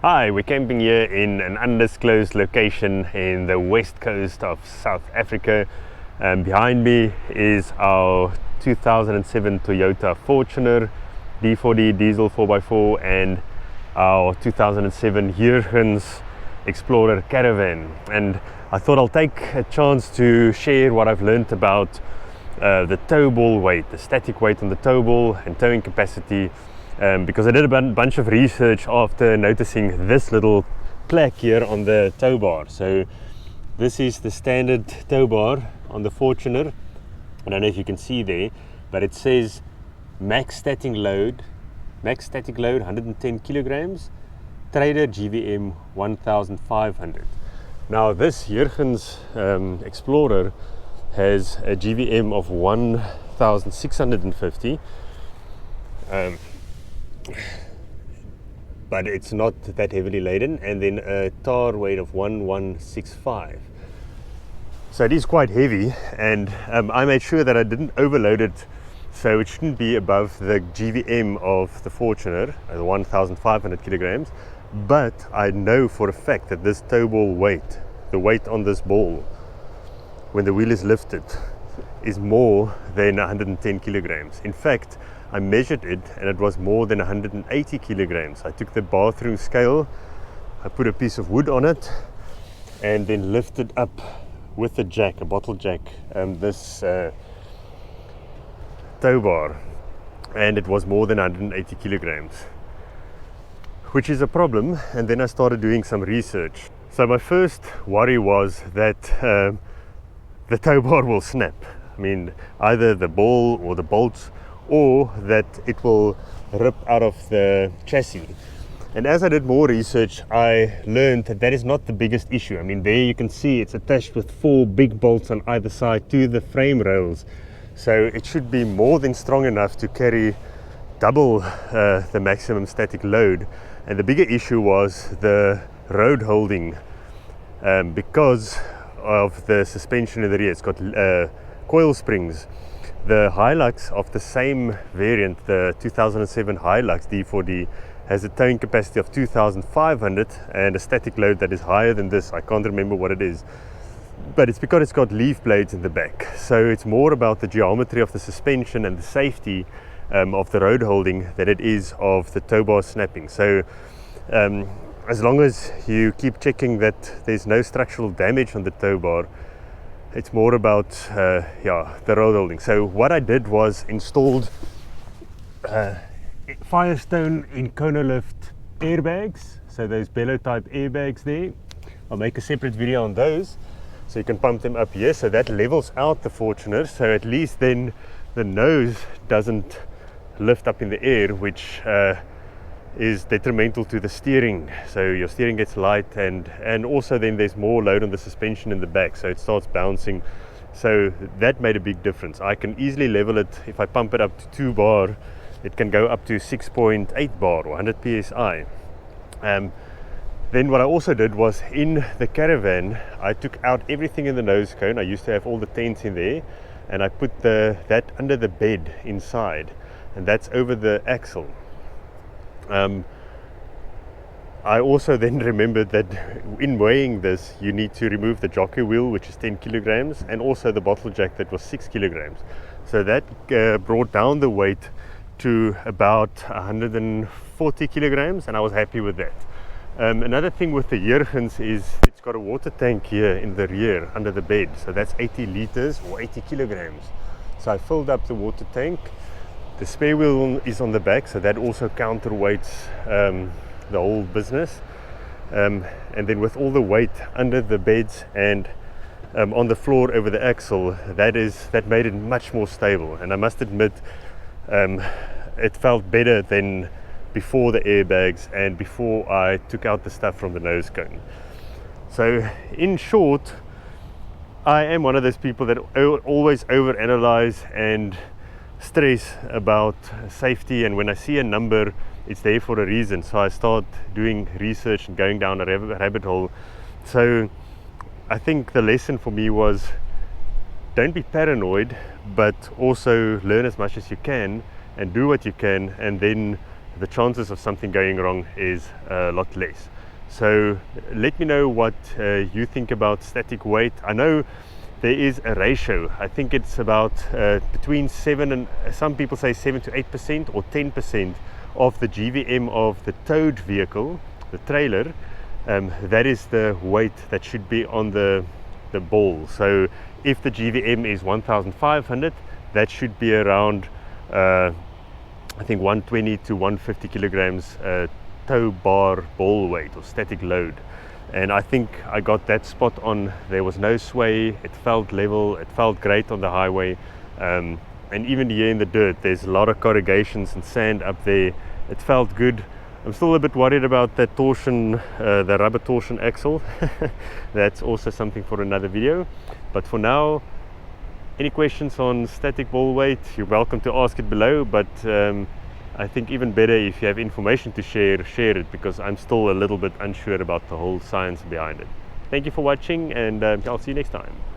Hi, we're camping here in an undisclosed location in the west coast of South Africa. Behind me is our 2007 Toyota Fortuner D40 diesel 4x4 and our 2007 Jurgens Explorer caravan. And I thought I'll take a chance to share what I've learned about the tow ball weight, the static weight on the tow ball and towing capacity. Because I did a bunch of research after noticing this little plaque here on the tow bar. So this is the standard tow bar on the Fortuner. I don't know if you can see there, but it says max static load 110 kilograms, trader GVM 1500. Now this Jurgens Explorer has a GVM of 1650. But it's not that heavily laden, and then a tar weight of 1165. So it is quite heavy, and I made sure that I didn't overload it, so it shouldn't be above the GVM of the Fortuner, 1500 kilograms. But I know for a fact that this tow ball weight, the weight on this ball when the wheel is lifted, is more than 110 kilograms. In fact, I measured it and it was more than 180 kilograms. I took the bathroom scale, I put a piece of wood on it, and then lifted up with a jack, a bottle jack, this tow bar, and it was more than 180 kilograms, which is a problem. And then I started doing some research. So my first worry was that the tow bar will snap. I mean, either the ball or the bolts, or that it will rip out of the chassis. And as I did more research, I learned that that is not the biggest issue. I mean, there you can see it's attached with 4 big bolts on either side to the frame rails, so it should be more than strong enough to carry double the maximum static load. And the bigger issue was the road holding, because of the suspension in the rear. It's got coil springs. The Hilux of the same variant, the 2007 Hilux D40, has a towing capacity of 2500 and a static load that is higher than this. I can't remember what it is, but it's because it's got leaf blades in the back. So it's more about the geometry of the suspension and the safety of the road holding than it is of the tow bar snapping. So as long as you keep checking that there's no structural damage on the tow bar, it's more about the road holding. So what I did was installed Firestone Inconolift airbags, so those bellow type airbags there. I'll make a separate video on those, so you can pump them up here, so that levels out the Fortuner, so at least then the nose doesn't lift up in the air, which is detrimental to the steering. So your steering gets light, and also then there's more load on the suspension in the back, so it starts bouncing. So that made a big difference. I can easily level it. If I pump it up to 2 bar, it can go up to 6.8 bar or 100 psi. Then what I also did was, in the caravan, I took out everything in the nose cone. I used to have all the tents in there, and I put that under the bed inside, and that's over the axle. I also then remembered that in weighing this, you need to remove the jockey wheel, which is 10 kilograms, and also the bottle jack that was 6 kilograms. So that brought down the weight to about 140 kilograms, and I was happy with that. Another thing with the Jurgens is it's got a water tank here in the rear under the bed, so that's 80 liters or 80 kilograms. So I filled up the water tank. The spare wheel is on the back, so that also counterweights the whole business. And then with all the weight under the beds and on the floor over the axle, that made it much more stable. And I must admit, it felt better than before the airbags and before I took out the stuff from the nose cone. So in short, I am one of those people that always overanalyze and stress about safety, and when I see a number, it's there for a reason. So I start doing research and going down a rabbit hole. So I think the lesson for me was, don't be paranoid, but also learn as much as you can and do what you can, and then the chances of something going wrong is a lot less. So let me know what you think about static weight. I know there is a ratio. I think it's about between 7 and some people say 7 to 8% or 10% of the GVM of the towed vehicle, the trailer. That is the weight that should be on the ball. So if the GVM is 1,500, that should be around I think 120 to 150 kilograms tow bar ball weight or static load. And I think I got that spot on. There was no sway, it felt level, it felt great on the highway, and even here in the dirt there's a lot of corrugations and sand up there. It felt good. I'm still a bit worried about that torsion, the rubber torsion axle. That's also something for another video. But for now, any questions on static ball weight, you're welcome to ask it below. But I think even better if you have information to share it, because I'm still a little bit unsure about the whole science behind it. Thank you for watching, and I'll see you next time.